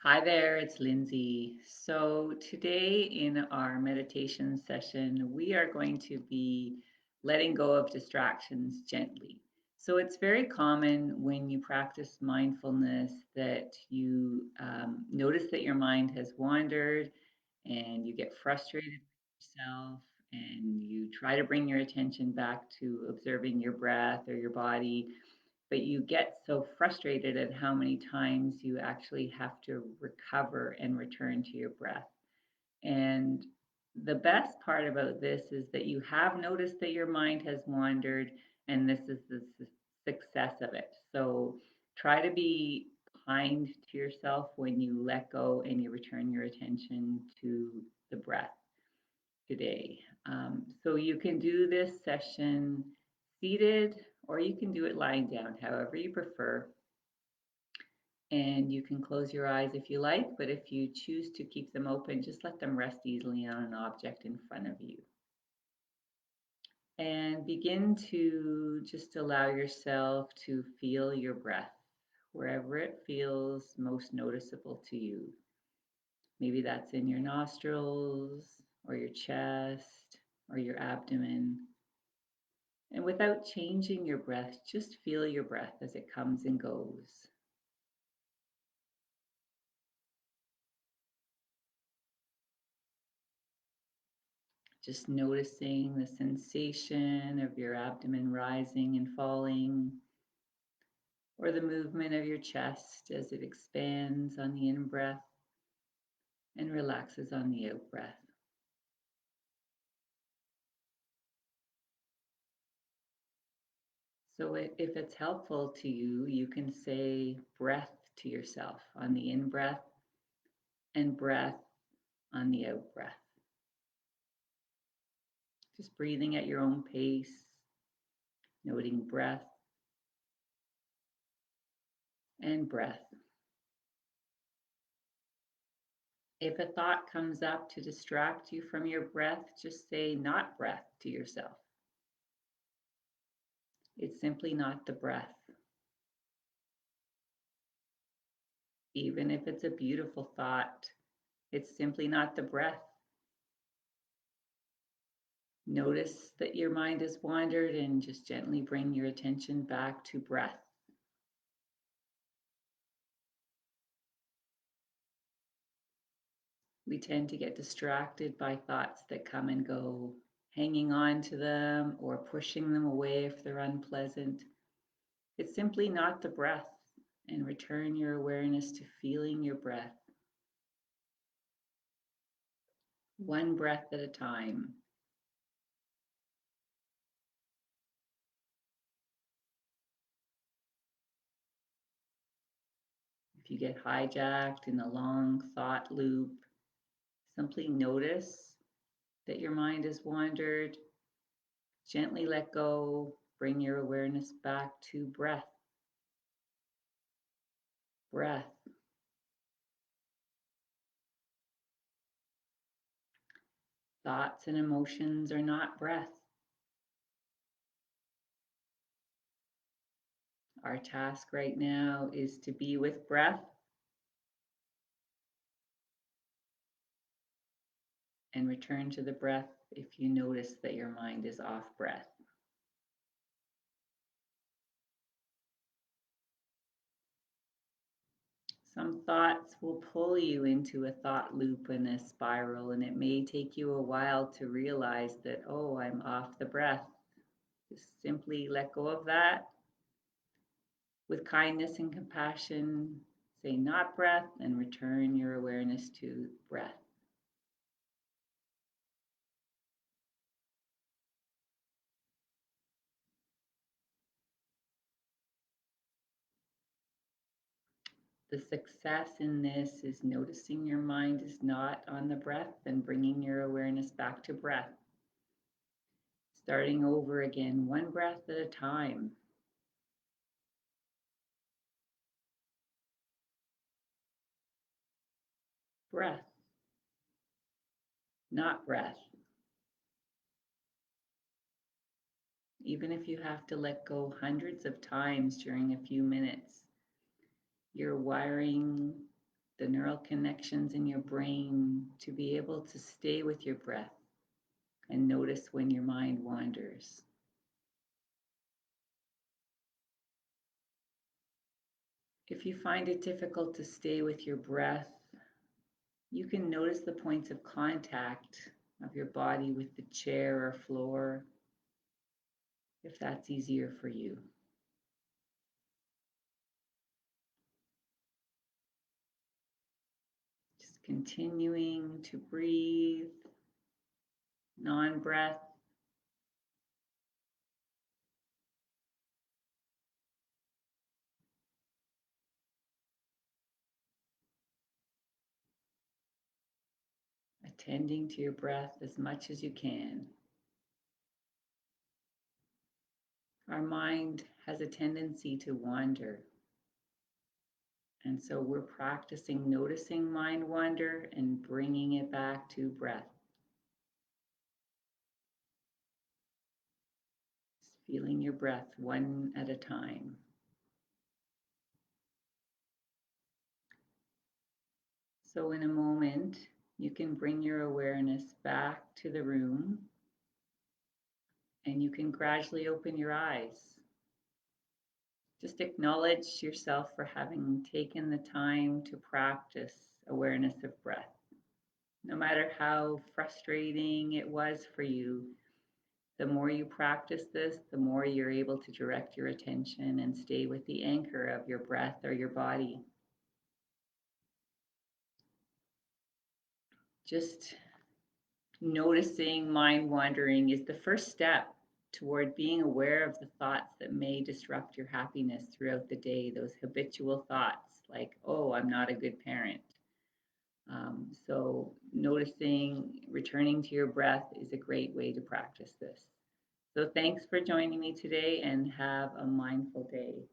Hi there, it's Lindsay. So, today in our meditation session, we are going to be letting go of distractions gently. So, it's very common when you practice mindfulness that you notice that your mind has wandered and you get frustrated with yourself and you try to bring your attention back to observing your breath or your body, but you get so frustrated at how many times you actually have to recover and return to your breath. And the best part about this is that you have noticed that your mind has wandered, and this is the success of it. So try to be kind to yourself when you let go and you return your attention to the breath today. So you can do this session seated or you can do it lying down, however you prefer. And you can close your eyes if you like, but if you choose to keep them open, just let them rest easily on an object in front of you. And begin to just allow yourself to feel your breath wherever it feels most noticeable to you. Maybe that's in your nostrils or your chest or your abdomen. And without changing your breath, just feel your breath as it comes and goes. Just noticing the sensation of your abdomen rising and falling, or the movement of your chest as it expands on the in breath and relaxes on the out breath. So, if it's helpful to you, you can say breath to yourself on the in breath and breath on the out breath. Just breathing at your own pace, noting breath and breath. If a thought comes up to distract you from your breath, just say not breath to yourself. It's simply not the breath. Even if it's a beautiful thought, it's simply not the breath. Notice that your mind has wandered and just gently bring your attention back to breath. We tend to get distracted by thoughts that come and go, hanging on to them or pushing them away if they're unpleasant. It's simply not the breath, and return your awareness to feeling your breath, one breath at a time. If you get hijacked in a long thought loop, simply notice that your mind has wandered. Gently let go, bring your awareness back to breath, breath. Thoughts and emotions are not breath. Our task right now is to be with breath and return to the breath if you notice that your mind is off breath. Some thoughts will pull you into a thought loop and a spiral, and it may take you a while to realize that, oh, I'm off the breath. Just simply let go of that with kindness and compassion. Say not breath and return your awareness to breath. The success in this is noticing your mind is not on the breath and bringing your awareness back to breath. Starting over again, one breath at a time. Breath, not breath. Even if you have to let go hundreds of times during a few minutes, you're wiring the neural connections in your brain to be able to stay with your breath and notice when your mind wanders. If you find it difficult to stay with your breath, you can notice the points of contact of your body with the chair or floor, if that's easier for you. Just continuing to breathe, non-breath. Attending to your breath as much as you can. Our mind has a tendency to wander. And so we're practicing noticing mind wander and bringing it back to breath. Just feeling your breath one at a time. So in a moment, you can bring your awareness back to the room and you can gradually open your eyes. Just acknowledge yourself for having taken the time to practice awareness of breath. No matter how frustrating it was for you, the more you practice this, the more you're able to direct your attention and stay with the anchor of your breath or your body. Just noticing mind wandering is the first step toward being aware of the thoughts that may disrupt your happiness throughout the day, those habitual thoughts like, oh, I'm not a good parent. So, noticing, returning to your breath is a great way to practice this. So, thanks for joining me today and have a mindful day.